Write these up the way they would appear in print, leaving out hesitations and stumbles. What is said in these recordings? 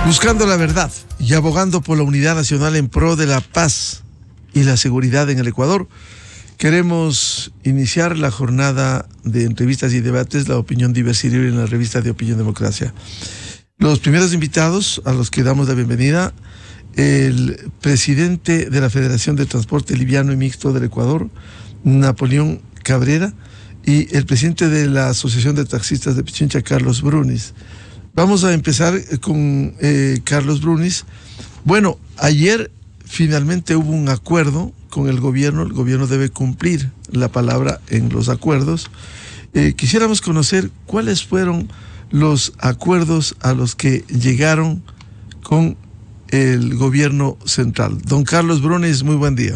Buscando la verdad y abogando por la unidad nacional en pro de la paz y la seguridad en el Ecuador, queremos iniciar la jornada de entrevistas y debates, la opinión diversa y libre en la revista de Opinión Democracia. Los primeros invitados a los que damos la bienvenida, el presidente de la Federación de Transporte Liviano y Mixto del Ecuador, Napoleón Cabrera, y el presidente de la Asociación de Taxistas de Pichincha, Carlos Brunis. Vamos a empezar con Carlos Brunis. Bueno, ayer finalmente hubo un acuerdo con el gobierno debe cumplir la palabra en los acuerdos. Quisiéramos conocer cuáles fueron los acuerdos a los que llegaron con el gobierno central. Don Carlos Brunis, muy buen día.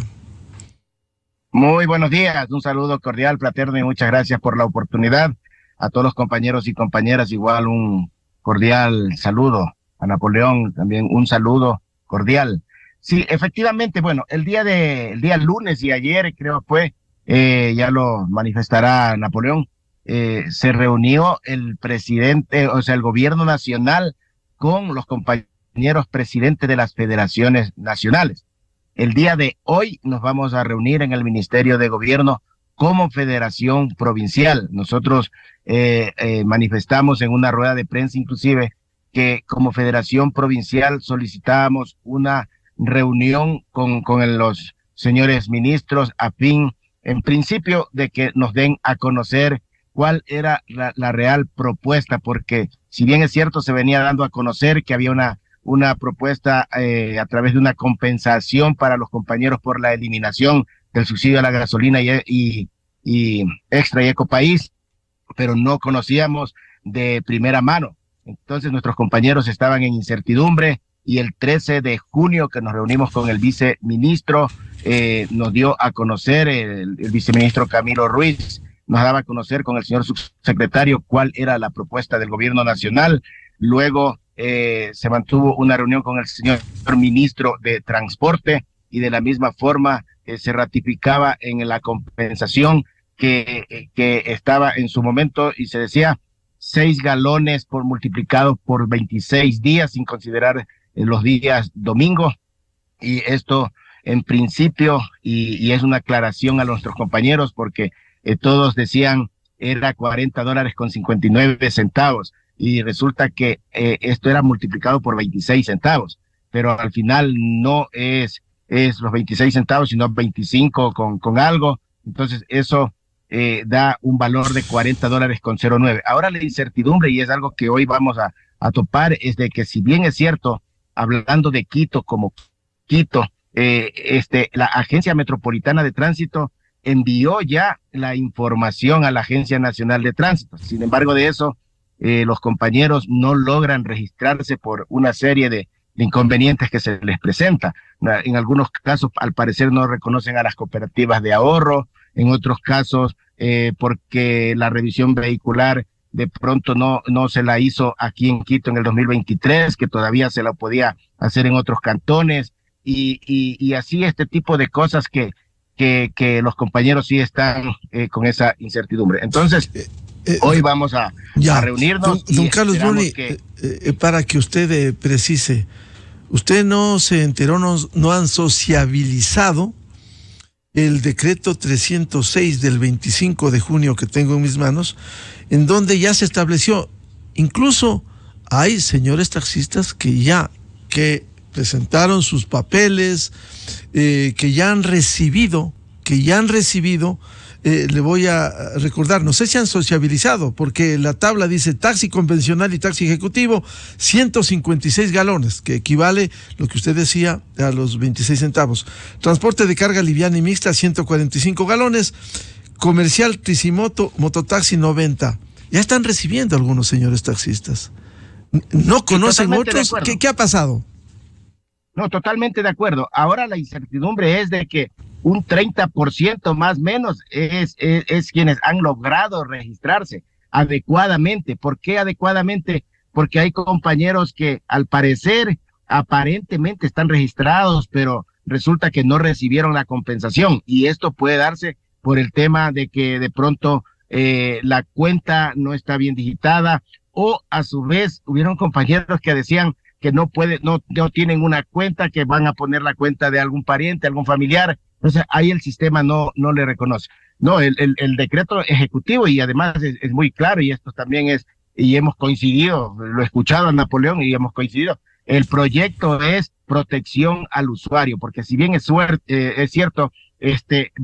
Muy buenos días, un saludo cordial, fraterno, y muchas gracias por la oportunidad. A todos los compañeros y compañeras, igual un cordial saludo. A Napoleón también un saludo cordial. Sí, efectivamente, bueno, el día lunes y ayer creo fue, ya lo manifestará Napoleón, se reunió el presidente, o sea, el gobierno nacional con los compañeros presidentes de las federaciones nacionales. El día de hoy nos vamos a reunir en el Ministerio de Gobierno como federación provincial. Nosotros manifestamos en una rueda de prensa inclusive que como federación provincial solicitábamos una reunión con los señores ministros a fin, en principio, de que nos den a conocer cuál era la real propuesta, porque si bien es cierto, se venía dando a conocer que había una propuesta a través de una compensación para los compañeros por la eliminación del subsidio a la gasolina y Extra y Ecopaís, pero no conocíamos de primera mano. Entonces nuestros compañeros estaban en incertidumbre y el 13 de junio que nos reunimos con el viceministro, nos dio a conocer el viceministro Camilo Ruiz, nos daba a conocer con el señor subsecretario cuál era la propuesta del gobierno nacional. Luego se mantuvo una reunión con el señor ministro de Transporte y de la misma forma se ratificaba en la compensación que estaba en su momento y se decía 6 galones por multiplicado por 26 días sin considerar los días domingo. Y esto en principio, y es una aclaración a nuestros compañeros porque todos decían era $40.59 y resulta que esto era multiplicado por 26 centavos, pero al final no es los 26 centavos, sino 25 con algo. Entonces eso da un valor de $40.09. Ahora la incertidumbre, y es algo que hoy vamos a topar, es de que si bien es cierto, hablando de Quito como Quito, la Agencia Metropolitana de Tránsito envió ya la información a la Agencia Nacional de Tránsito. Sin embargo, de eso, los compañeros no logran registrarse por una serie de inconvenientes que se les presenta. En algunos casos, al parecer, no reconocen a las cooperativas de ahorro, en otros casos, porque la revisión vehicular de pronto no se la hizo aquí en Quito en el 2023, que todavía se la podía hacer en otros cantones, y así este tipo de cosas que los compañeros sí están con esa incertidumbre. Entonces, hoy vamos a reunirnos. Don Carlos Brunis, para que usted precise, usted no se enteró, no han sociabilizado el decreto 306 del 25 de junio que tengo en mis manos, en donde ya se estableció, incluso hay señores taxistas que presentaron sus papeles, que ya han recibido, le voy a recordar, no sé si han sociabilizado, porque la tabla dice taxi convencional y taxi ejecutivo, 156 galones, que equivale, lo que usted decía, a los 26 centavos. Transporte de carga liviana y mixta, 145 galones. Comercial, tricimoto, mototaxi, 90. Ya están recibiendo algunos señores taxistas. ¿No conocen otros? ¿Qué ha pasado? No, totalmente de acuerdo. Ahora la incertidumbre es de que un 30% más o menos es quienes han logrado registrarse adecuadamente. ¿Por qué adecuadamente? Porque hay compañeros que al parecer aparentemente están registrados, pero resulta que no recibieron la compensación, y esto puede darse por el tema de que de pronto la cuenta no está bien digitada, o a su vez hubieron compañeros que decían que no tienen una cuenta, que van a poner la cuenta de algún pariente, algún familiar. Entonces ahí el sistema no le reconoce. No, el decreto ejecutivo, y además es muy claro, y esto también y hemos coincidido, lo he escuchado a Napoleón y hemos coincidido. El proyecto es protección al usuario, porque si bien es cierto,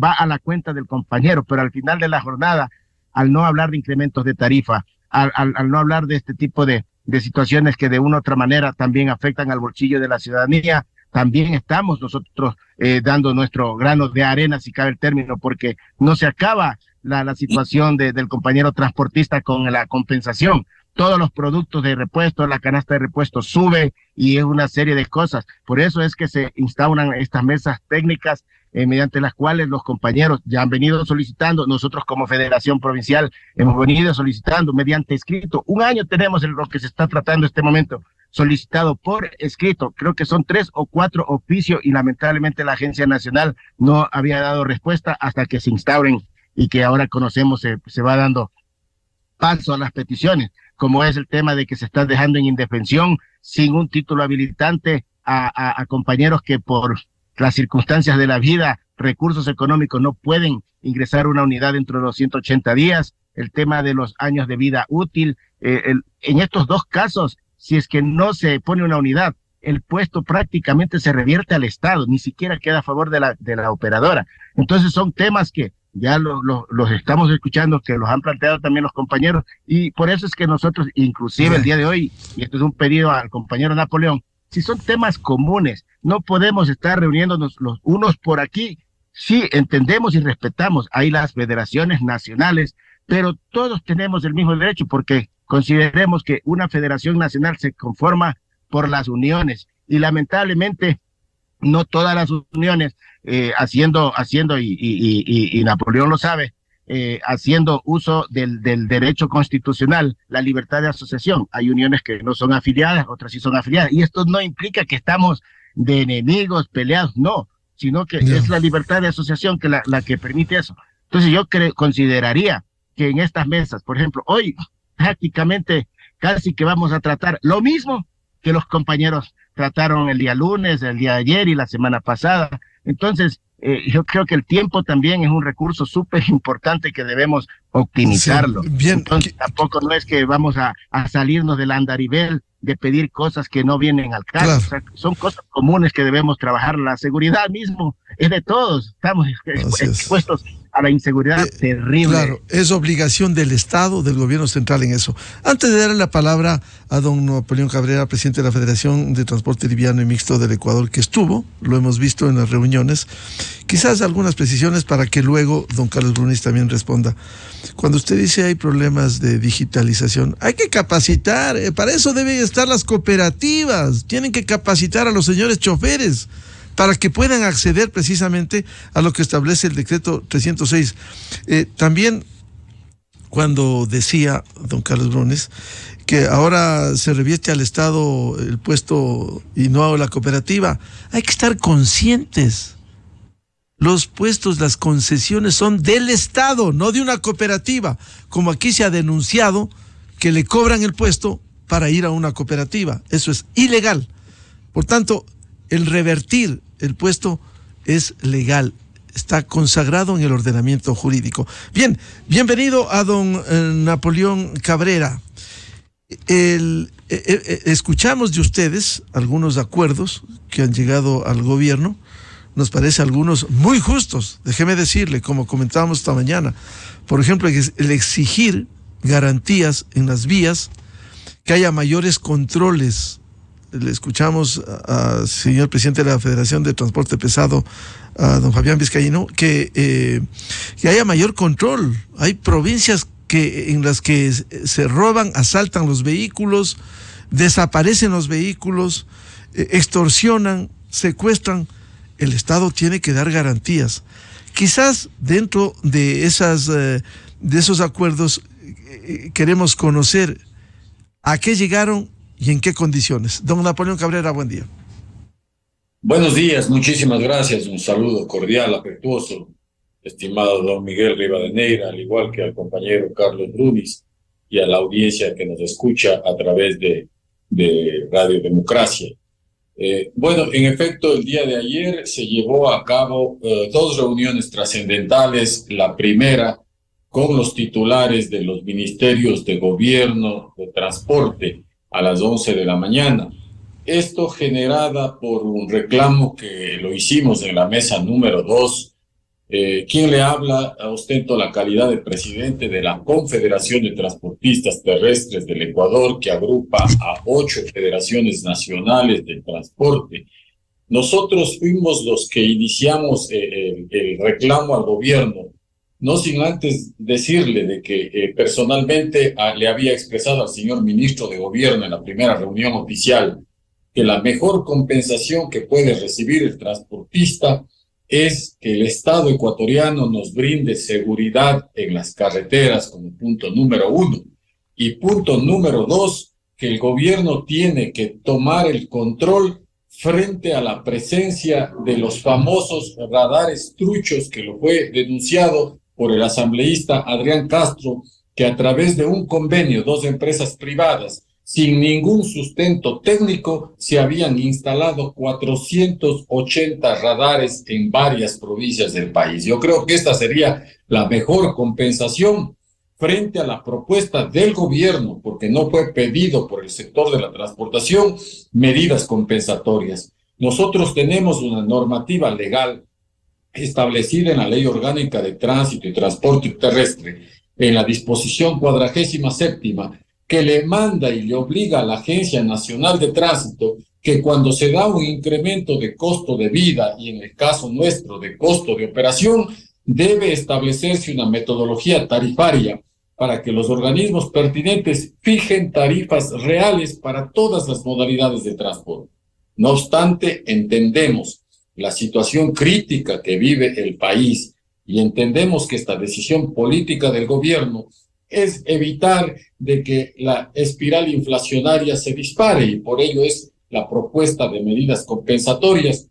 va a la cuenta del compañero, pero al final de la jornada, al no hablar de incrementos de tarifa, al no hablar de este tipo de situaciones que de una u otra manera también afectan al bolsillo de la ciudadanía, también estamos nosotros dando nuestro grano de arena, si cabe el término, porque no se acaba la situación del compañero transportista con la compensación. Todos los productos de repuesto, la canasta de repuesto sube, y es una serie de cosas. Por eso es que se instauran estas mesas técnicas mediante las cuales los compañeros ya han venido solicitando. Nosotros como Federación Provincial hemos venido solicitando mediante escrito. Un año tenemos en lo que se está tratando este momento, solicitado por escrito. Creo que son 3 o 4 oficios, y lamentablemente la Agencia Nacional no había dado respuesta hasta que se instauren, y que ahora conocemos se va dando paso a las peticiones, como es el tema de que se está dejando en indefensión sin un título habilitante a compañeros que por las circunstancias de la vida, recursos económicos, no pueden ingresar a una unidad dentro de los 180 días, el tema de los años de vida útil. En estos dos casos, si es que no se pone una unidad, el puesto prácticamente se revierte al Estado, ni siquiera queda a favor de la operadora. Entonces son temas que ya los estamos escuchando, que los han planteado también los compañeros, y por eso es que nosotros, inclusive el día de hoy, y esto es un pedido al compañero Napoleón, si son temas comunes, no podemos estar reuniéndonos los unos por aquí. Sí, entendemos y respetamos, hay las federaciones nacionales, pero todos tenemos el mismo derecho, porque consideremos que una federación nacional se conforma por las uniones, y lamentablemente no todas las uniones, haciendo y Napoleón lo sabe, haciendo uso del derecho constitucional, la libertad de asociación. Hay uniones que no son afiliadas, otras sí son afiliadas, y esto no implica que estamos de enemigos, peleados, no, sino que es la libertad de asociación que la que permite eso. Entonces yo consideraría que en estas mesas, por ejemplo, hoy prácticamente casi que vamos a tratar lo mismo que los compañeros trataron el día lunes, el día de ayer y la semana pasada. Entonces, yo creo que el tiempo también es un recurso súper importante que debemos optimizarlo. Sí, bien. Entonces, tampoco no es que vamos a salirnos del andarivel de pedir cosas que no vienen al caso. Claro. O sea, son cosas comunes que debemos trabajar. La seguridad mismo es de todos. Estamos expuestos a la inseguridad terrible. Claro, es obligación del Estado, del gobierno central en eso. Antes de darle la palabra a don Napoleón Cabrera, presidente de la Federación de Transporte Liviano y Mixto del Ecuador, que lo hemos visto en las reuniones, quizás algunas precisiones para que luego don Carlos Brunis también responda. Cuando usted dice hay problemas de digitalización, hay que capacitar, para eso deben estar las cooperativas, tienen que capacitar a los señores choferes, para que puedan acceder precisamente a lo que establece el decreto 306. También cuando decía don Carlos Brunis que ahora se revierte al Estado el puesto y no a la cooperativa, hay que estar conscientes. Los puestos, las concesiones son del Estado, no de una cooperativa, como aquí se ha denunciado que le cobran el puesto para ir a una cooperativa. Eso es ilegal. Por tanto, el revertir el puesto es legal, está consagrado en el ordenamiento jurídico. Bien, bienvenido a don Napoleón Cabrera. Escuchamos de ustedes algunos acuerdos que han llegado al gobierno, nos parece algunos muy justos, déjeme decirle, como comentábamos esta mañana. Por ejemplo, el exigir garantías en las vías, que haya mayores controles. Le escuchamos al señor presidente de la Federación de Transporte Pesado, a don Fabián Vizcaíno, que haya mayor control. Hay provincias en las que se roban, asaltan los vehículos, desaparecen los vehículos, extorsionan, secuestran. El Estado tiene que dar garantías. Quizás dentro de esos acuerdos queremos conocer a qué llegaron y en qué condiciones. Don Napoleón Cabrera, buen día. Buenos días, muchísimas gracias. Un saludo cordial, afectuoso, estimado don Miguel Rivadeneira, al igual que al compañero Carlos Brunis y a la audiencia que nos escucha a través de de Radio Democracia. Bueno, en efecto, el día de ayer se llevó a cabo dos reuniones trascendentales. La primera con los titulares de los ministerios de gobierno, de transporte, a las 11 de la mañana. Esto generada por un reclamo que lo hicimos en la mesa número 2. Quien le habla, ostento la calidad de presidente de la Confederación de Transportistas Terrestres del Ecuador, que agrupa a 8 federaciones nacionales de transporte. Nosotros fuimos los que iniciamos el reclamo al gobierno, no sin antes decirle de que personalmente le había expresado al señor ministro de Gobierno en la primera reunión oficial que la mejor compensación que puede recibir el transportista es que el Estado ecuatoriano nos brinde seguridad en las carreteras como punto número 1. Y punto número 2, que el gobierno tiene que tomar el control frente a la presencia de los famosos radares truchos, que lo fue denunciado por el asambleísta Adrián Castro, que a través de un convenio, 2 empresas privadas, sin ningún sustento técnico, se habían instalado 480 radares en varias provincias del país. Yo creo que esta sería la mejor compensación frente a la propuesta del gobierno, porque no fue pedido por el sector de la transportación medidas compensatorias. Nosotros tenemos una normativa legal establecida en la Ley Orgánica de Tránsito y Transporte Terrestre, en la disposición 47ª, que le manda y le obliga a la Agencia Nacional de Tránsito que cuando se da un incremento de costo de vida y en el caso nuestro de costo de operación, debe establecerse una metodología tarifaria para que los organismos pertinentes fijen tarifas reales para todas las modalidades de transporte. No obstante, entendemos la situación crítica que vive el país y entendemos que esta decisión política del gobierno es evitar de que la espiral inflacionaria se dispare, y por ello es la propuesta de medidas compensatorias,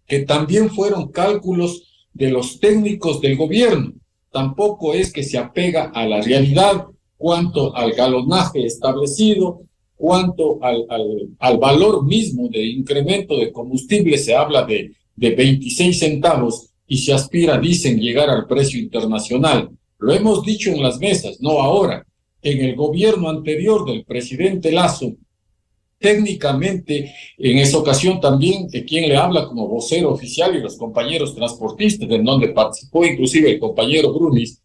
que también fueron cálculos de los técnicos del gobierno. Tampoco es que se apega a la realidad cuanto al galonaje establecido, cuanto al valor mismo de incremento de combustible. Se habla de 26 centavos y se aspira, dicen, llegar al precio internacional. Lo hemos dicho en las mesas, no ahora. En el gobierno anterior del presidente Lasso, técnicamente, en esa ocasión también, quien le habla como vocero oficial y los compañeros transportistas, en donde participó inclusive el compañero Brunis,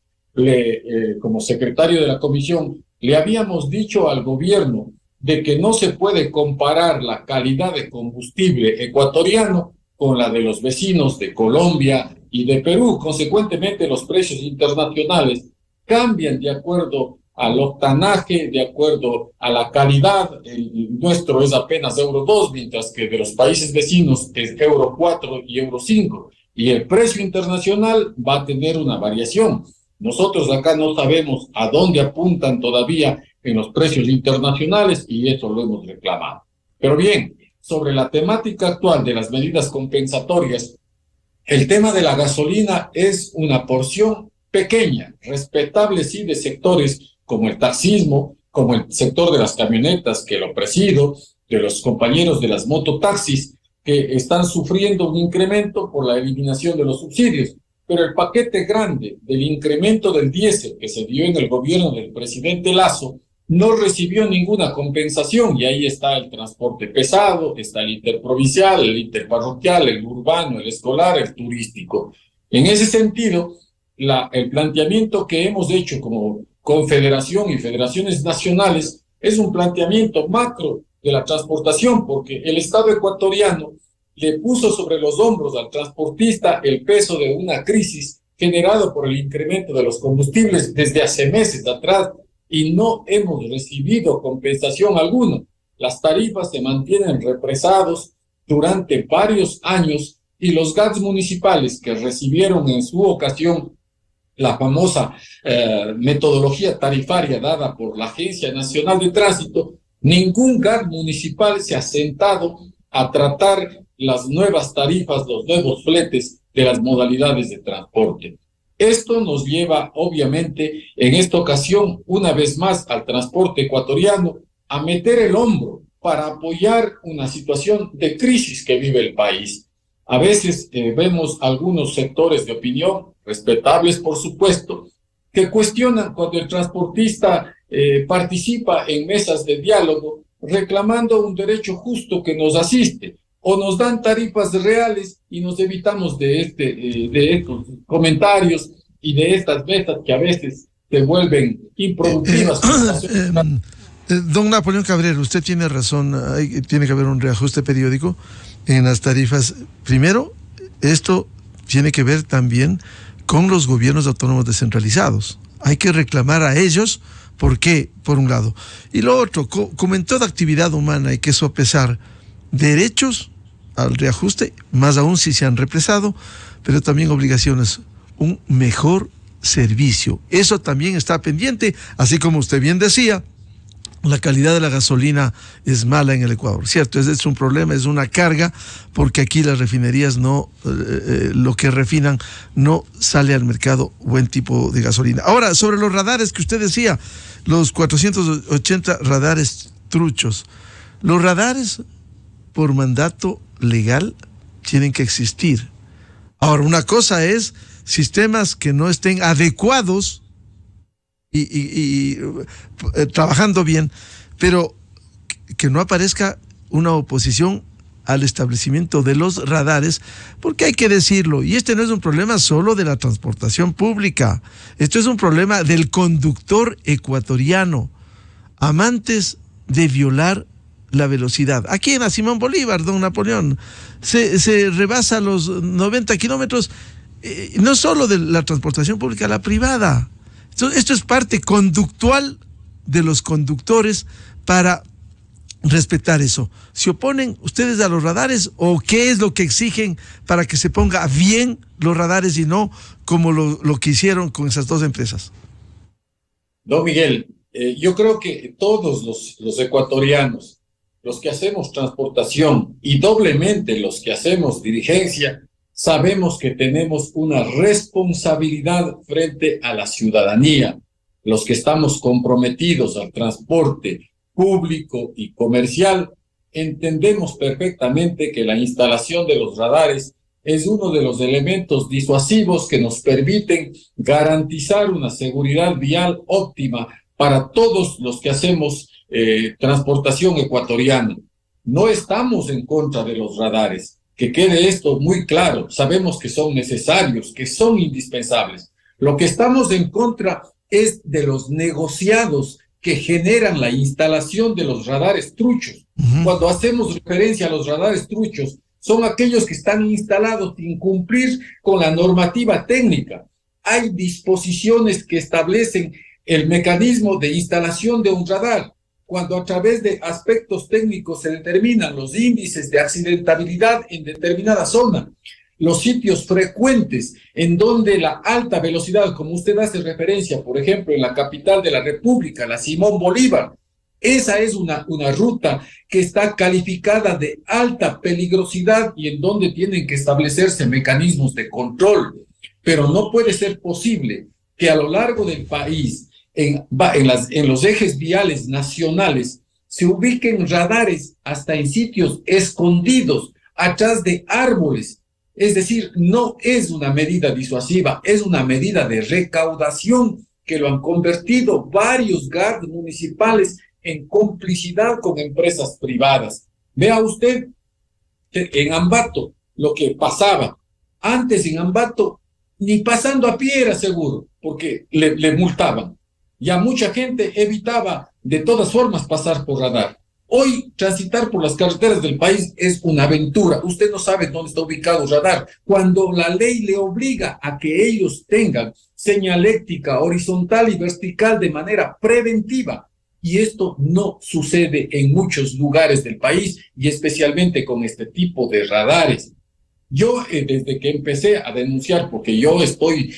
como secretario de la comisión, le habíamos dicho al gobierno de que no se puede comparar la calidad de combustible ecuatoriano con la de los vecinos de Colombia y de Perú. Consecuentemente, los precios internacionales cambian de acuerdo al octanaje, de acuerdo a la calidad. El nuestro es apenas Euro 2, mientras que de los países vecinos es Euro 4 y Euro 5. Y el precio internacional va a tener una variación. Nosotros acá no sabemos a dónde apuntan todavía en los precios internacionales y eso lo hemos reclamado. Pero bien, sobre la temática actual de las medidas compensatorias, el tema de la gasolina es una porción pequeña, respetable sí, de sectores como el taxismo, como el sector de las camionetas, que lo presido, de los compañeros de las mototaxis, que están sufriendo un incremento por la eliminación de los subsidios. Pero el paquete grande del incremento del diésel que se dio en el gobierno del presidente Lasso no recibió ninguna compensación, y ahí está el transporte pesado, está el interprovincial, el interparroquial, el urbano, el escolar, el turístico. En ese sentido, el planteamiento que hemos hecho como confederación y federaciones nacionales es un planteamiento macro de la transportación, porque el Estado ecuatoriano le puso sobre los hombros al transportista el peso de una crisis generada por el incremento de los combustibles desde hace meses atrás, y no hemos recibido compensación alguna. Las tarifas se mantienen represados durante varios años y los GATS municipales que recibieron en su ocasión la famosa metodología tarifaria dada por la Agencia Nacional de Tránsito, ningún GAT municipal se ha sentado a tratar las nuevas tarifas, los nuevos fletes de las modalidades de transporte. Esto nos lleva, obviamente, en esta ocasión, una vez más, al transporte ecuatoriano a meter el hombro para apoyar una situación de crisis que vive el país. A veces vemos algunos sectores de opinión, respetables por supuesto, que cuestionan cuando el transportista participa en mesas de diálogo reclamando un derecho justo que nos asiste, o nos dan tarifas reales y nos evitamos de estos comentarios y de estas mesas que a veces se vuelven improductivas. Don Napoleón Cabrero, usted tiene razón, tiene que haber un reajuste periódico en las tarifas. Primero, esto tiene que ver también con los gobiernos autónomos descentralizados. Hay que reclamar a ellos. ¿Por qué? Por un lado. Y lo otro, como en toda actividad humana hay que sopesar derechos al reajuste, más aún si se han represado, pero también obligaciones, un mejor servicio. Eso también está pendiente, así como usted bien decía, la calidad de la gasolina es mala en el Ecuador, ¿cierto? Es un problema, es una carga, porque aquí las refinerías lo que refinan no sale al mercado buen tipo de gasolina. Ahora, sobre los radares que usted decía, los 480 radares truchos. Los radares, por mandato legal, tienen que existir. Ahora, una cosa es sistemas que no estén adecuados y trabajando bien, pero que no aparezca una oposición al establecimiento de los radares, porque hay que decirlo, y este no es un problema solo de la transportación pública, esto es un problema del conductor ecuatoriano, amantes de violar la velocidad. Aquí en la Simón Bolívar, don Napoleón, se rebasa los 90 kilómetros, no solo de la transportación pública, la privada. Esto es parte conductual de los conductores para respetar eso. ¿Se oponen ustedes a los radares o qué es lo que exigen para que se ponga bien los radares y no como lo que hicieron con esas dos empresas? Don Miguel, yo creo que todos los ecuatorianos, los que hacemos transportación y doblemente los que hacemos dirigencia, sabemos que tenemos una responsabilidad frente a la ciudadanía. Los que estamos comprometidos al transporte público y comercial, entendemos perfectamente que la instalación de los radares es uno de los elementos disuasivos que nos permiten garantizar una seguridad vial óptima para todos los que hacemos transportación ecuatoriana. No estamos en contra de los radares. Que quede esto muy claro, sabemos que son necesarios, que son indispensables. Lo que estamos en contra es de los negociados que generan la instalación de los radares truchos. Cuando hacemos referencia a los radares truchos, son aquellos que están instalados sin cumplir con la normativa técnica. Hay disposiciones que establecen el mecanismo de instalación de un radar. Cuando a través de aspectos técnicos se determinan los índices de accidentabilidad en determinada zona, los sitios frecuentes en donde la alta velocidad, como usted hace referencia, por ejemplo, en la capital de la República, la Simón Bolívar, esa es una ruta que está calificada de alta peligrosidad y en donde tienen que establecerse mecanismos de control. Pero no puede ser posible que a lo largo del país, en los ejes viales nacionales, se ubiquen radares hasta en sitios escondidos, atrás de árboles. Es decir, no es una medida disuasiva, es una medida de recaudación que lo han convertido varios GARD municipales en complicidad con empresas privadas. Vea usted en Ambato lo que pasaba. Antes en Ambato ni pasando a pie era seguro, porque le multaban. Ya mucha gente evitaba de todas formas pasar por radar. Hoy transitar por las carreteras del país es una aventura. Usted no sabe dónde está ubicado el radar. Cuando la ley le obliga a que ellos tengan señaléctica horizontal y vertical de manera preventiva, y esto no sucede en muchos lugares del país y especialmente con este tipo de radares. Yo desde que empecé a denunciar, porque yo estoy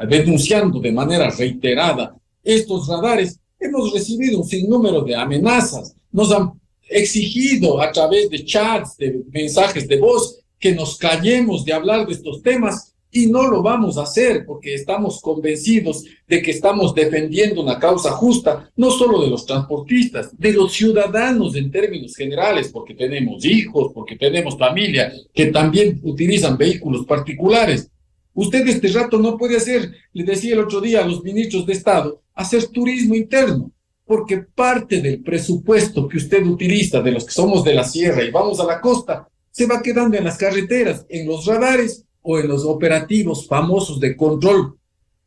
denunciando de manera reiterada estos radares, hemos recibido un sinnúmero de amenazas. Nos han exigido a través de chats, de mensajes de voz, que nos callemos de hablar de estos temas Y no lo vamos a hacer porque estamos convencidos de que estamos defendiendo una causa justa, no solo de los transportistas, de los ciudadanos en términos generales, porque tenemos hijos, porque tenemos familia que también utilizan vehículos particulares. Usted este rato no puede hacer, le decía el otro día a los ministros de Estado, hacer turismo interno, porque parte del presupuesto que usted utiliza, de los que somos de la sierra y vamos a la costa, se va quedando en las carreteras, en los radares o en los operativos famosos de control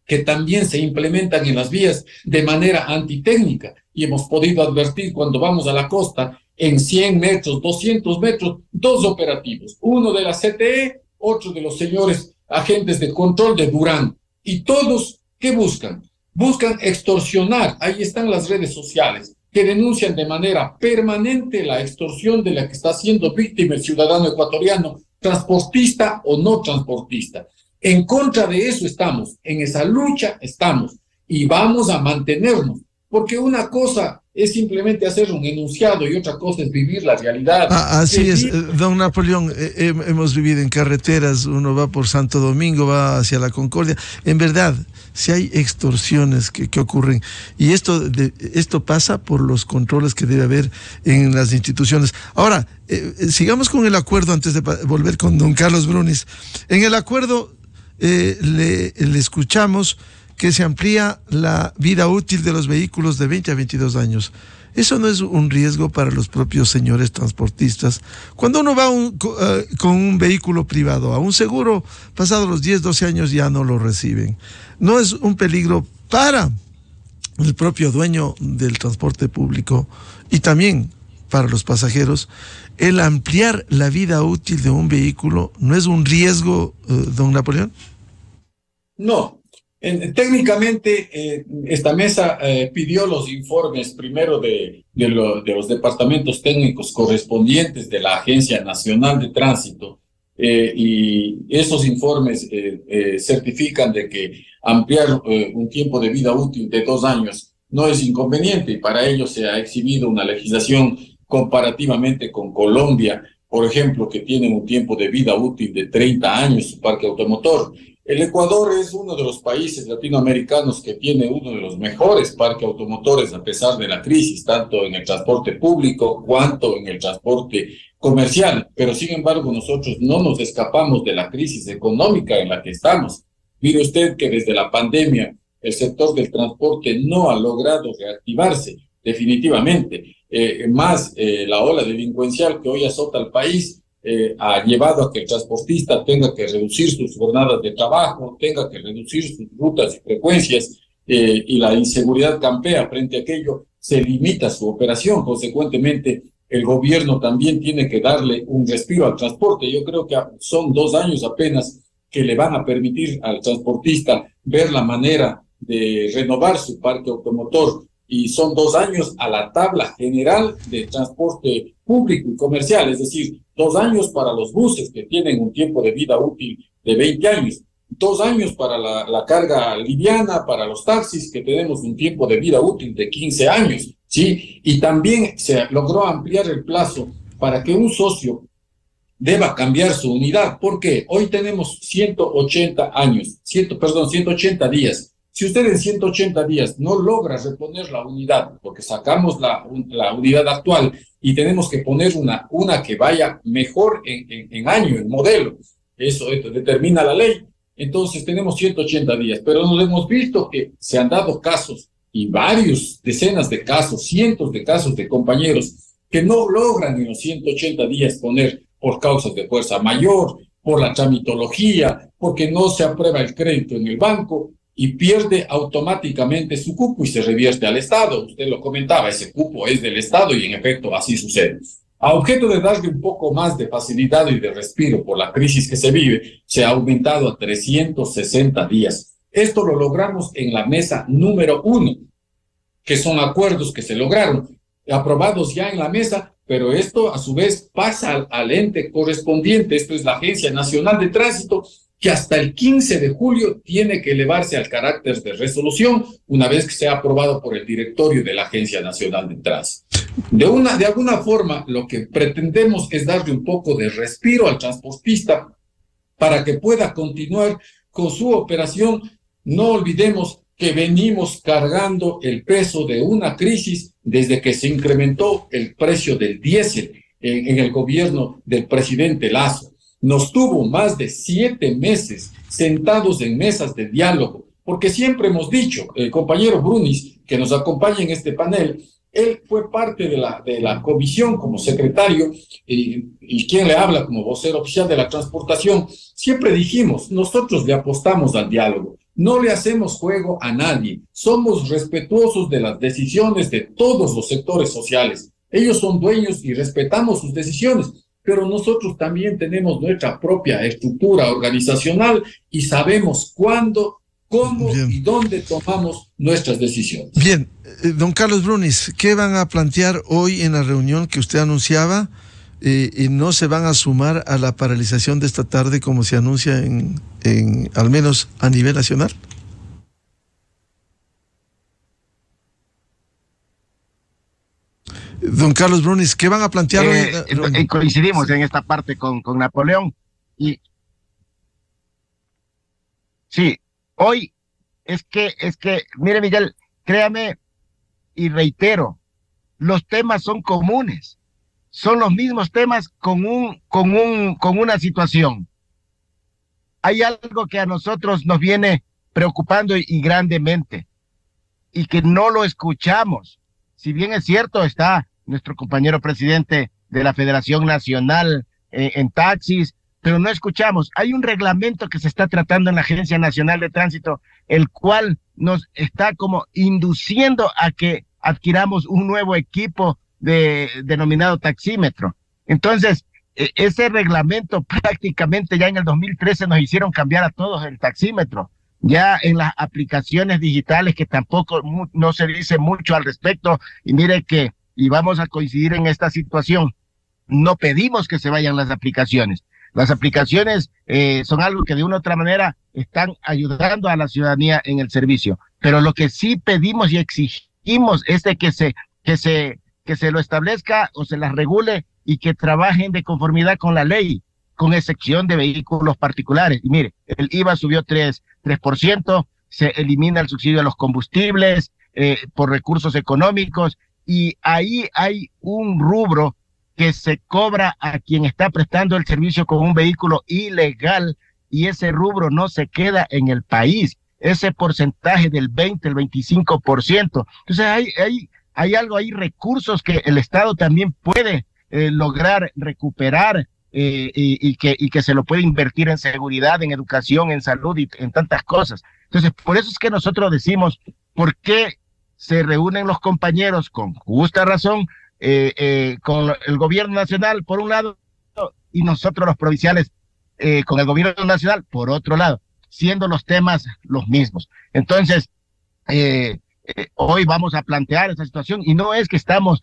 que también se implementan en las vías de manera antitécnica. Y hemos podido advertir cuando vamos a la costa, en 100 metros, 200 metros, 2 operativos, uno de la CTE, otro de los señores agentes de control de Durán. Y todos, ¿qué buscan? Buscan extorsionar. Ahí están las redes sociales que denuncian de manera permanente la extorsión de la que está siendo víctima el ciudadano ecuatoriano, transportista o no transportista. En contra de eso estamos, en esa lucha estamos y vamos a mantenernos, porque una cosa es simplemente hacer un enunciado y otra cosa es vivir la realidad. Así es, don Napoleón, hemos vivido en carreteras, uno va por Santo Domingo, va hacia la Concordia, en verdad, si hay extorsiones que ocurren, y esto pasa por los controles que debe haber en las instituciones. Ahora, sigamos con el acuerdo antes de volver con don Carlos Brunis. En el acuerdo le escuchamos que se amplía la vida útil de los vehículos de 20 a 22 años. ¿Eso no es un riesgo para los propios señores transportistas? Cuando uno va con un vehículo privado a un seguro, pasados los 10, 12 años ya no lo reciben. ¿No es un peligro para el propio dueño del transporte público y también para los pasajeros el ampliar la vida útil de un vehículo? ¿No es un riesgo, don Napoleón? No. Técnicamente, esta mesa pidió los informes primero de los departamentos técnicos correspondientes de la Agencia Nacional de Tránsito y esos informes certifican de que ampliar un tiempo de vida útil de 2 años no es inconveniente y para ello se ha exhibido una legislación comparativamente con Colombia, por ejemplo, que tiene un tiempo de vida útil de 30 años su parque automotor. El Ecuador es uno de los países latinoamericanos que tiene uno de los mejores parques automotores a pesar de la crisis, tanto en el transporte público cuanto en el transporte comercial. Pero sin embargo, nosotros no nos escapamos de la crisis económica en la que estamos. Mire usted que desde la pandemia el sector del transporte no ha logrado reactivarse definitivamente. La ola delincuencial que hoy azota al país ha llevado a que el transportista tenga que reducir sus jornadas de trabajo, tenga que reducir sus rutas y frecuencias, y la inseguridad campea frente a aquello, se limita su operación. Consecuentemente, el gobierno también tiene que darle un respiro al transporte. Yo creo que son 2 años apenas que le van a permitir al transportista ver la manera de renovar su parque automotor, y son 2 años a la tabla general de transporte público y comercial, es decir, 2 años para los buses que tienen un tiempo de vida útil de 20 años, 2 años para la carga liviana, para los taxis que tenemos un tiempo de vida útil de 15 años, ¿sí? Y también se logró ampliar el plazo para que un socio deba cambiar su unidad, porque hoy tenemos 180 días. Si usted en 180 días no logra reponer la unidad, porque sacamos la unidad actual y tenemos que poner una que vaya mejor en año, en modelo, eso determina la ley, entonces tenemos 180 días, pero nos hemos visto que se han dado casos, y decenas de casos, cientos de casos de compañeros que no logran en los 180 días poner por causas de fuerza mayor, por la tramitología, porque no se aprueba el crédito en el banco, y pierde automáticamente su cupo y se revierte al Estado. Usted lo comentaba, ese cupo es del Estado y en efecto así sucede. A objeto de darle un poco más de facilidad y de respiro por la crisis que se vive, se ha aumentado a 360 días. Esto lo logramos en la mesa número 1, que son acuerdos que se lograron, aprobados ya en la mesa, pero esto a su vez pasa al ente correspondiente, esto es la Agencia Nacional de Tránsito, que hasta el 15 de julio tiene que elevarse al carácter de resolución una vez que sea aprobado por el directorio de la Agencia Nacional de Tránsito. De alguna forma, lo que pretendemos es darle un poco de respiro al transportista para que pueda continuar con su operación. No olvidemos que venimos cargando el peso de una crisis desde que se incrementó el precio del diésel en el gobierno del presidente Lasso. Nos tuvo más de 7 meses sentados en mesas de diálogo, porque siempre hemos dicho, el compañero Brunis, que nos acompaña en este panel, él fue parte de la comisión como secretario y quien le habla como vocero oficial de la transportación. Siempre dijimos, nosotros le apostamos al diálogo, no le hacemos juego a nadie, somos respetuosos de las decisiones de todos los sectores sociales. Ellos son dueños y respetamos sus decisiones, pero nosotros también tenemos nuestra propia estructura organizacional y sabemos cuándo, cómo y dónde tomamos nuestras decisiones. Bien, don Carlos Brunis, ¿qué van a plantear hoy en la reunión que usted anunciaba? ¿Y no se van a sumar a la paralización de esta tarde como se anuncia al menos a nivel nacional? Don Carlos Brunis, ¿qué van a plantear hoy? Coincidimos en esta parte con Napoleón. Y sí, hoy es que, mire Miguel, créame y reitero, los temas son comunes, son los mismos temas con una situación. Hay algo que a nosotros nos viene preocupando y grandemente, y que no lo escuchamos. Si bien es cierto, está nuestro compañero presidente de la Federación Nacional en taxis, pero no escuchamos. Hay un reglamento que se está tratando en la Agencia Nacional de Tránsito, el cual nos está como induciendo a que adquiramos un nuevo equipo denominado taxímetro. Entonces, ese reglamento prácticamente ya en el 2013 nos hicieron cambiar a todos el taxímetro. Ya en las aplicaciones digitales, que tampoco no se dice mucho al respecto, y mire que, y vamos a coincidir en esta situación, no pedimos que se vayan las aplicaciones. Las aplicaciones son algo que de una u otra manera están ayudando a la ciudadanía en el servicio, pero lo que sí pedimos y exigimos es de que se lo establezca o se las regule y que trabajen de conformidad con la ley, con excepción de vehículos particulares. Y mire, el IVA subió 3%, se elimina el subsidio a los combustibles por recursos económicos, y ahí hay un rubro que se cobra a quien está prestando el servicio con un vehículo ilegal, y ese rubro no se queda en el país. Ese porcentaje del 20, el 25%. Entonces hay algo, hay recursos que el Estado también puede lograr recuperar y que se lo puede invertir en seguridad, en educación, en salud y en tantas cosas. Entonces, por eso es que nosotros decimos, ¿por qué se reúnen los compañeros con justa razón con el gobierno nacional por un lado y nosotros los provinciales con el gobierno nacional por otro lado, siendo los temas los mismos? Entonces, hoy vamos a plantear esa situación, y no es que estamos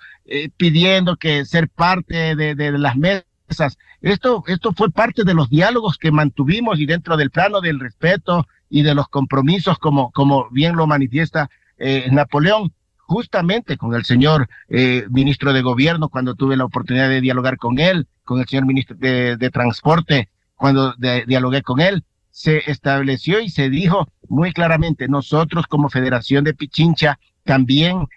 pidiendo que ser parte de las mesas. Esto fue parte de los diálogos que mantuvimos, y dentro del plano del respeto y de los compromisos, como bien lo manifiesta Napoleón, justamente con el señor ministro de Gobierno, cuando tuve la oportunidad de dialogar con él, con el señor ministro de Transporte, cuando dialogué con él, se estableció y se dijo muy claramente, nosotros como Federación de Pichincha también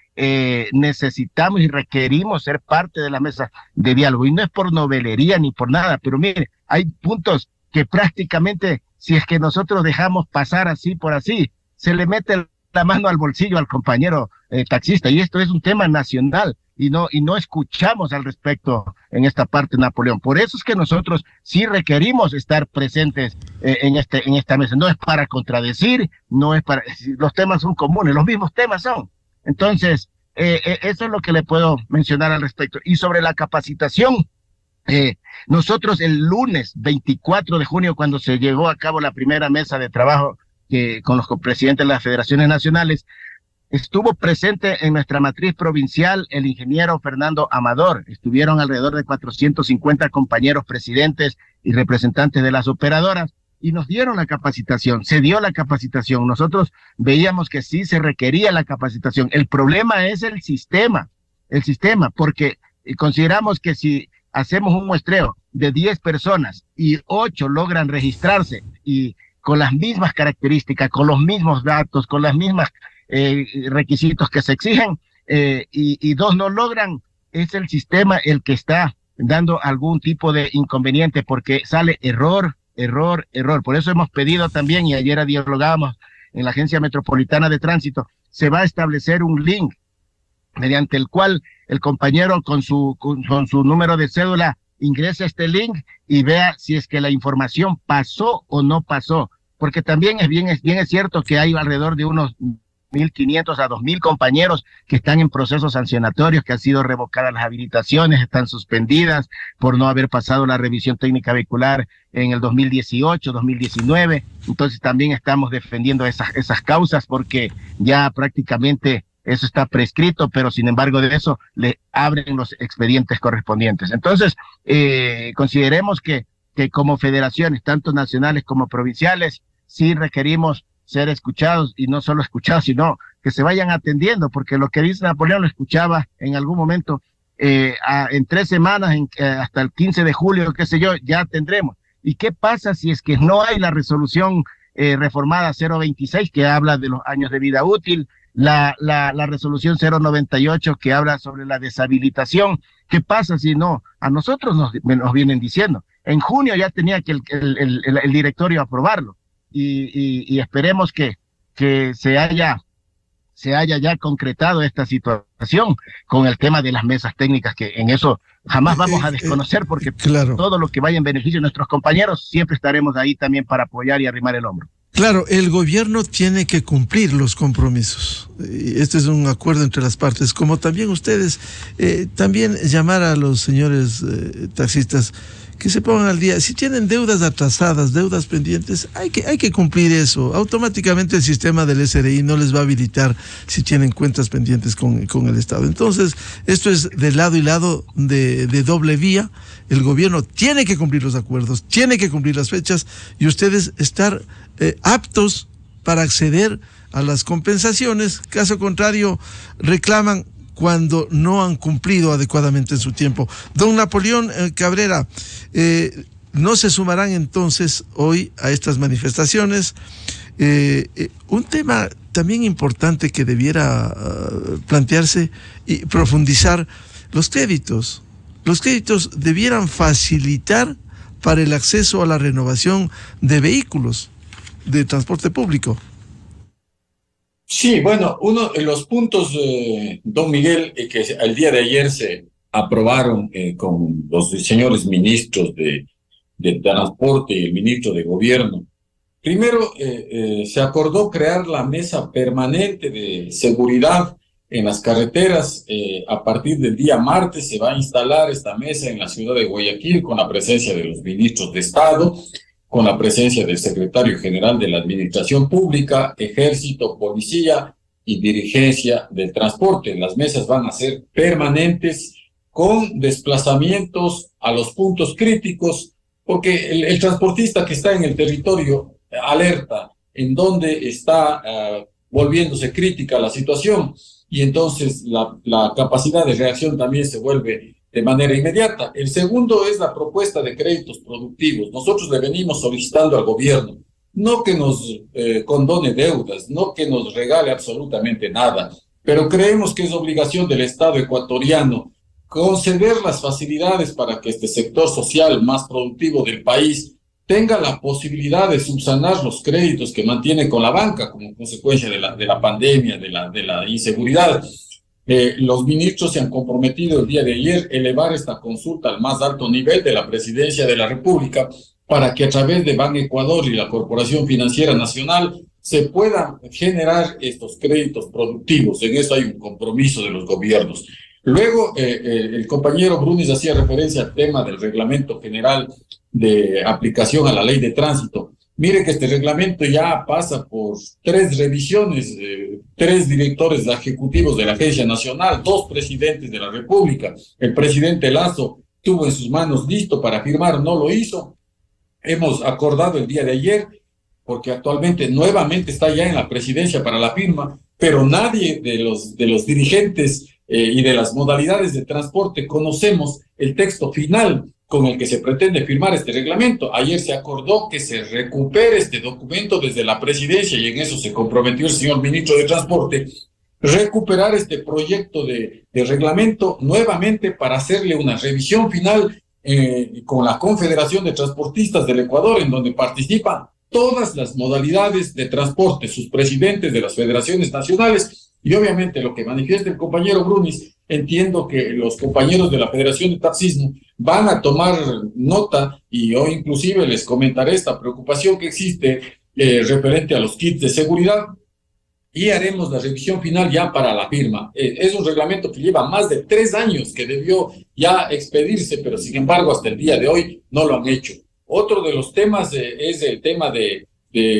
necesitamos y requerimos ser parte de la mesa de diálogo, y no es por novelería ni por nada, pero mire, hay puntos que prácticamente, si es que nosotros dejamos pasar así por así, se le mete la mano al bolsillo al compañero taxista, y esto es un tema nacional, y no escuchamos al respecto en esta parte, Napoleón. Por eso es que nosotros sí requerimos estar presentes en esta mesa. No es para contradecir, no es para, los temas son comunes, los mismos temas son. Entonces, eso es lo que le puedo mencionar al respecto. Y sobre la capacitación, nosotros el lunes 24 de junio, cuando se llevó a cabo la primera mesa de trabajo con los presidentes de las federaciones nacionales, estuvo presente en nuestra matriz provincial el ingeniero Fernando Amador. Estuvieron alrededor de 450 compañeros presidentes y representantes de las operadoras, y nos dieron la capacitación, se dio la capacitación. Nosotros veíamos que sí se requería la capacitación. El problema es el sistema, porque consideramos que si hacemos un muestreo de 10 personas y 8 logran registrarse y con las mismas características, con los mismos datos, con las mismas requisitos que se exigen, y 2 no logran, es el sistema el que está dando algún tipo de inconveniente, porque sale error. Por eso hemos pedido también, y ayer dialogábamos en la Agencia Metropolitana de Tránsito, se va a establecer un link mediante el cual el compañero con su número de cédula ingrese a este link y vea si es que la información pasó o no pasó, porque también es cierto que hay alrededor de unos 1.500 a 2.000 compañeros que están en procesos sancionatorios, que han sido revocadas las habilitaciones, están suspendidas por no haber pasado la revisión técnica vehicular en el 2018, 2019. Entonces también estamos defendiendo esas causas, porque ya prácticamente eso está prescrito, pero sin embargo de eso le abren los expedientes correspondientes. Entonces, consideremos que como federaciones, tanto nacionales como provinciales, sí requerimos ser escuchados, y no solo escuchados, sino que se vayan atendiendo, porque lo que dice Napoleón lo escuchaba en algún momento, en 3 semanas, hasta el 15 de julio, qué sé yo, ya tendremos. ¿Y qué pasa si es que no hay la resolución reformada 026 que habla de los años de vida útil, la resolución 098 que habla sobre la deshabilitación? ¿Qué pasa si no? A nosotros nos vienen diciendo, en junio ya tenía que el directorio aprobarlo, y esperemos que se haya ya concretado esta situación con el tema de las mesas técnicas, que en eso jamás vamos a desconocer, porque claro, todo lo que vaya en beneficio de nuestros compañeros, siempre estaremos ahí también para apoyar y arrimar el hombro. Claro, el gobierno tiene que cumplir los compromisos. Este es un acuerdo entre las partes, como también ustedes, también llamar a los señores taxistas que se pongan al día. Si tienen deudas atrasadas, deudas pendientes, hay que cumplir eso. Automáticamente el sistema del SRI no les va a habilitar si tienen cuentas pendientes con el Estado. Entonces, esto es de lado y lado, de doble vía. El gobierno tiene que cumplir los acuerdos, tiene que cumplir las fechas, y ustedes estar aptos para acceder a las compensaciones. Caso contrario, reclaman cuando no han cumplido adecuadamente en su tiempo. Don Napoleón Cabrera, ¿no se sumarán entonces hoy a estas manifestaciones? Un tema también importante que debiera plantearse y profundizar, los créditos. Los créditos debieran facilitar para el acceso a la renovación de vehículos de transporte público. Sí, bueno, uno de los puntos, don Miguel, que el día de ayer se aprobaron con los señores ministros de Transporte y el ministro de Gobierno. Primero, se acordó crear la mesa permanente de seguridad en las carreteras. A partir del día martes se va a instalar esta mesa en la ciudad de Guayaquil, con la presencia de los ministros de Estado, con la presencia del secretario general de la Administración Pública, Ejército, Policía y Dirigencia del Transporte. Las mesas van a ser permanentes, con desplazamientos a los puntos críticos, porque el transportista que está en el territorio alerta en dónde está volviéndose crítica la situación, y entonces la capacidad de reacción también se vuelve de manera inmediata. El segundo es la propuesta de créditos productivos. Nosotros le venimos solicitando al gobierno, no que nos condone deudas, no que nos regale absolutamente nada, pero creemos que es obligación del Estado ecuatoriano conceder las facilidades para que este sector social más productivo del país tenga la posibilidad de subsanar los créditos que mantiene con la banca como consecuencia de la pandemia, de la inseguridad. Los ministros se han comprometido el día de ayer a elevar esta consulta al más alto nivel de la Presidencia de la República, para que a través de Ban Ecuador y la Corporación Financiera Nacional se puedan generar estos créditos productivos. En eso hay un compromiso de los gobiernos. Luego, el compañero Brunis hacía referencia al tema del reglamento general de aplicación a la ley de tránsito. Mire que este reglamento ya pasa por 3 revisiones, 3 directores ejecutivos de la Agencia Nacional, 2 presidentes de la República. El presidente Lazo tuvo en sus manos listo para firmar, no lo hizo. Hemos acordado el día de ayer, porque actualmente nuevamente está ya en la presidencia para la firma, pero nadie de los dirigentes y de las modalidades de transporte conocemos el texto final con el que se pretende firmar este reglamento. Ayer se acordó que se recupere este documento desde la presidencia y en eso se comprometió el señor ministro de Transporte, recuperar este proyecto de reglamento nuevamente para hacerle una revisión final con la Confederación de Transportistas del Ecuador, en donde participan todas las modalidades de transporte, sus presidentes de las federaciones nacionales y obviamente lo que manifiesta el compañero Brunis. Entiendo que los compañeros de la Federación de Taxismo van a tomar nota y hoy inclusive les comentaré esta preocupación que existe referente a los kits de seguridad y haremos la revisión final ya para la firma. Es un reglamento que lleva más de 3 años que debió ya expedirse, pero sin embargo hasta el día de hoy no lo han hecho. Otro de los temas es el tema de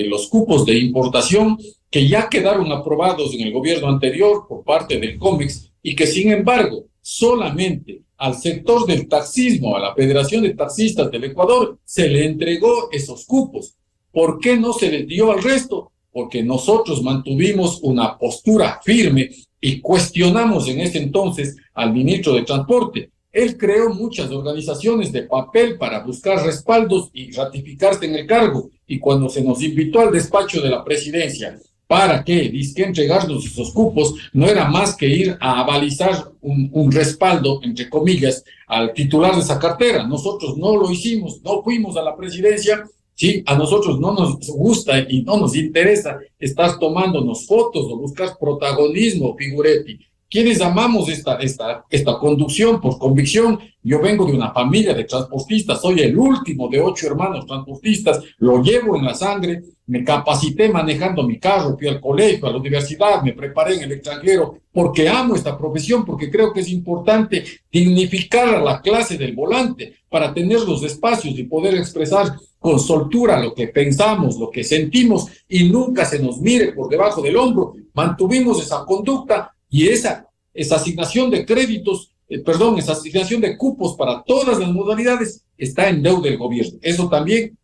los cupos de importación que ya quedaron aprobados en el gobierno anterior por parte del COMEX y que sin embargo solamente al sector del taxismo, a la Federación de Taxistas del Ecuador, se le entregó esos cupos. ¿Por qué no se les dio al resto? Porque nosotros mantuvimos una postura firme y cuestionamos en ese entonces al ministro de Transporte. Él creó muchas organizaciones de papel para buscar respaldos y ratificarse en el cargo. Y cuando se nos invitó al despacho de la presidencia para que entregarnos esos cupos, no era más que ir a avalizar un respaldo, entre comillas, al titular de esa cartera. Nosotros no lo hicimos, no fuimos a la presidencia. Sí, a nosotros no nos gusta y no nos interesa estar tomándonos fotos o buscar protagonismo, figuretti. Quienes amamos esta conducción por convicción. Yo vengo de una familia de transportistas, soy el último de 8 hermanos transportistas, lo llevo en la sangre, me capacité manejando mi carro, fui al colegio, a la universidad, me preparé en el extranjero, porque amo esta profesión, porque creo que es importante dignificar a la clase del volante para tener los espacios y poder expresar con soltura lo que pensamos, lo que sentimos y nunca se nos mire por debajo del hombro. Mantuvimos esa conducta y esa asignación de créditos, esa asignación de cupos para todas las modalidades está en deuda del gobierno. Eso también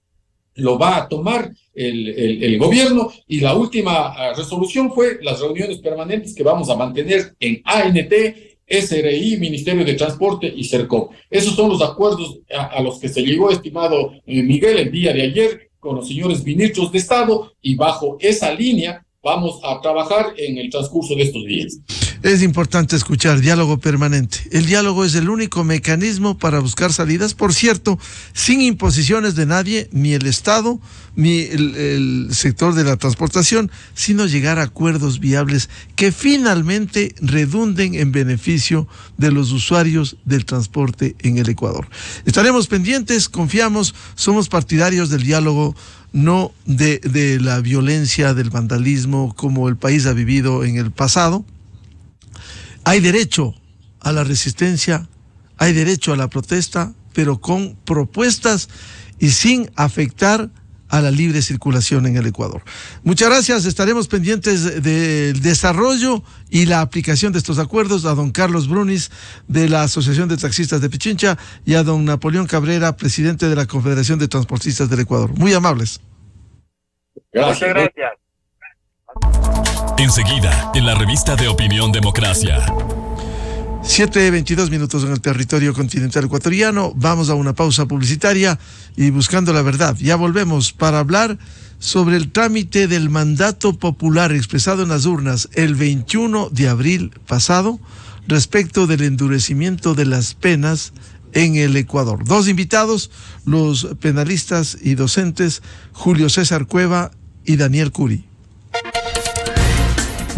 lo va a tomar el gobierno y la última resolución fue las reuniones permanentes que vamos a mantener en ANT, SRI, Ministerio de Transporte y CERCOP. Esos son los acuerdos a los que se llegó, estimado Miguel, el día de ayer con los señores ministros de Estado y bajo esa línea vamos a trabajar en el transcurso de estos días. Es importante escuchar diálogo permanente. El diálogo es el único mecanismo para buscar salidas, por cierto, sin imposiciones de nadie, ni el Estado, ni el sector de la transportación, sino llegar a acuerdos viables que finalmente redunden en beneficio de los usuarios del transporte en el Ecuador. Estaremos pendientes, confiamos, somos partidarios del diálogo, no de la violencia, del vandalismo, como el país ha vivido en el pasado. Hay derecho a la resistencia, hay derecho a la protesta, pero con propuestas y sin afectar a la libre circulación en el Ecuador. Muchas gracias, estaremos pendientes del desarrollo y la aplicación de estos acuerdos. A don Carlos Brunis, de la Asociación de Taxistas de Pichincha, y a don Napoleón Cabrera, presidente de la Confederación de Transportistas del Ecuador. Muy amables. Gracias. Muchas gracias. Enseguida, en la revista de Opinión Democracia. 7:22 en el territorio continental ecuatoriano. Vamos a una pausa publicitaria y buscando la verdad. Ya volvemos para hablar sobre el trámite del mandato popular expresado en las urnas el 21 de abril pasado respecto del endurecimiento de las penas en el Ecuador. 2 invitados, los penalistas y docentes Julio César Cueva y Daniel Curi.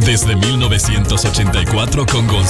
Desde 1984 con Gonzalo